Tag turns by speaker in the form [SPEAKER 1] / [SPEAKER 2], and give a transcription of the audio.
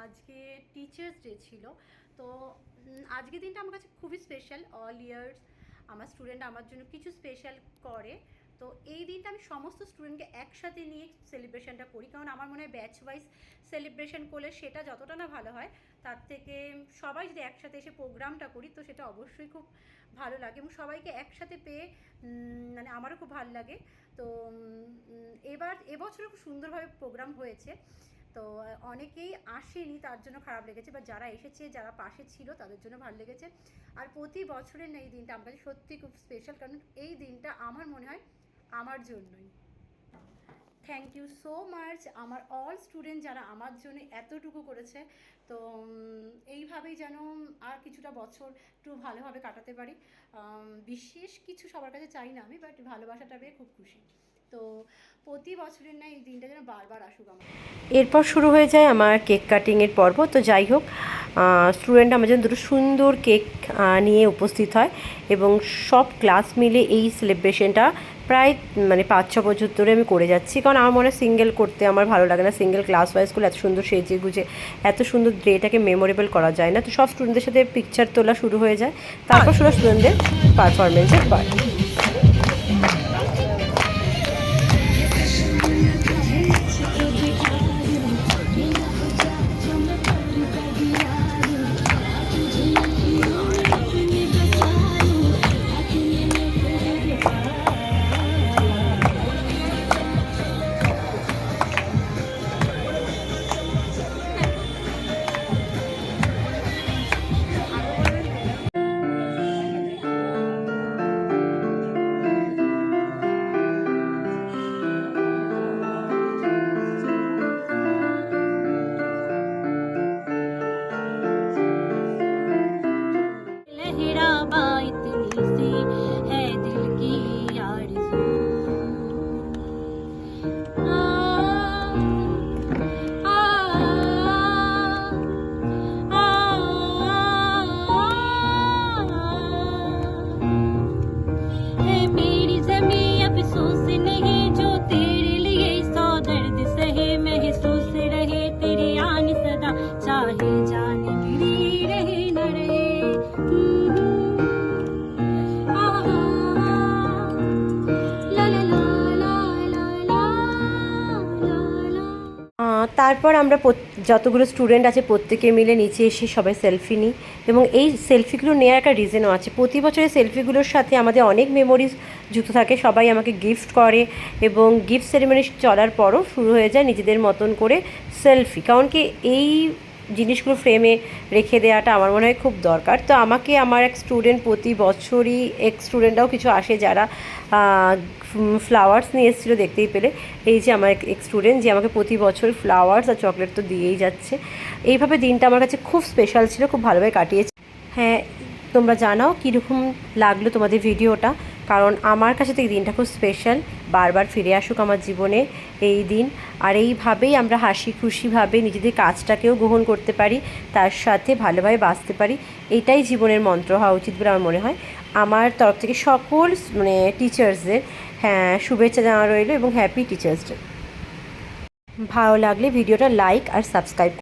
[SPEAKER 1] আজকে teachers day ছিল। তো আজকের দিনটা আমার কাছে খুবই স্পেশাল। অল ইয়ার্স আমার স্টুডেন্ট আমার জন্য কিছু স্পেশাল করে। তো এই দিনটা আমি সমস্ত স্টুডেন্টকে একসাথে নিয়ে সেলিব্রেশনটা করি, কারণ আমার মনে হয় ব্যাচ ওয়াইজ সেলিব্রেশন করলে সেটা যতটা না ভালো হয়, তার থেকে সবাই যদি একসাথে এসে প্রোগ্রামটা করি তো সেটা অবশ্যই খুব ভালো লাগে এবং সবাইকে একসাথে পেয়ে মানে আমারও খুব ভালো লাগে। তো এবছরও খুব সুন্দরভাবে প্রোগ্রাম হয়েছে। তো অনেকেই আসেনি, তার জন্য খারাপ লেগেছে, বা যারা এসেছে যারা পাশে ছিল তাদের জন্য ভালো লেগেছে। আর প্রতি বছরের না এই দিনটা আমার কাছে সত্যি খুব স্পেশাল, কারণ এই দিনটা আমার মনে হয় আমার জন্যই। থ্যাংক ইউ সো মাচ আমার অল স্টুডেন্ট যারা আমার জন্য এতটুকু করেছে। তো এইভাবেই যেন আর কিছুটা বছর একটু ভালোভাবে কাটাতে পারি। বিশেষ কিছু সবার কাছে চাই না আমি, বাট ভালোবাসাটা পেয়ে খুব খুশি। তো প্রতি বছরের না এই দিনটা যেন বারবার আসুক আমার।
[SPEAKER 2] এরপর শুরু হয়ে যায় আমার কেক কাটিংয়ের পর্ব। তো যাই হোক, স্টুডেন্ট আমার জন্য দুটো সুন্দর কেক নিয়ে উপস্থিত হয় এবং সব ক্লাস মিলে এই সেলিব্রেশনটা প্রায় 5-6 বছর ধরে আমি করে যাচ্ছি। কারণ আমার মনে হয় সিঙ্গেল করতে আমার ভালো লাগে না, সিঙ্গেল ক্লাস ওয়াইজ করলে এত সুন্দর সেজে গুজে এত সুন্দর ডেটাকে মেমোরেবল করা যায় না। তো সব স্টুডেন্টদের সাথে পিকচার তোলা শুরু হয়ে যায়, তারপর শুরু স্টুডেন্টদের পারফরমেন্সের পার্ট। তারপর আমরা যতগুলো স্টুডেন্ট আছে প্রত্যেকে মিলে নিচে এসে সবাই সেলফি নিই এবং এই সেলফিগুলো নেওয়ার একটা রিজনও আছে। প্রতি বছরের সেলফিগুলোর সাথে আমাদের অনেক মেমোরিজ যুক্ত থাকে। সবাই আমাকে গিফট করে এবং গিফট সেরিমনি চলার পরও শুরু হয়ে যায় নিজেদের মতন করে সেলফি, কারণ কি এই জিনিসগুলো ফ্রেমে রেখে দেওয়াটা আমার মনে হয় খুব দরকার। তো আমাকে আমার এক স্টুডেন্ট প্রতি বছরই এক্স স্টুডেন্টরাও কিছু আসে যারা ফ্লাওয়ার্স নিয়ে এসেছিলো, দেখতেই পেলে। এই যে আমার এক স্টুডেন্ট যে আমাকে প্রতি বছর ফ্লাওয়ার্স আর চকলেট তো দিয়েই যাচ্ছে। এইভাবে দিনটা আমার কাছে খুব স্পেশাল ছিল, খুব ভালোভাবে কাটিয়েছি। হ্যাঁ, তোমরা জানাও কীরকম লাগলো তোমাদের ভিডিওটা, কারণ আমার কাছে তো এই দিনটা খুব স্পেশাল। বারবার ফিরে আসুক আমার জীবনে এই দিন, আর এইভাবেই আমরা হাসি খুশিভাবে নিজেদের কাজটাকেও গ্রহণ করতে পারি, তার সাথে ভালোভাবে বাঁচতে পারি। এইটাই জীবনের মন্ত্র হওয়া উচিত বলে আমার মনে হয়। আমার তরফ থেকে সকল টিচার্সদের শুভেচ্ছা জানানো রইল এবং হ্যাপি টিচার্স ডে। ভালো লাগলে ভিডিওটা লাইক আর সাবস্ক্রাইব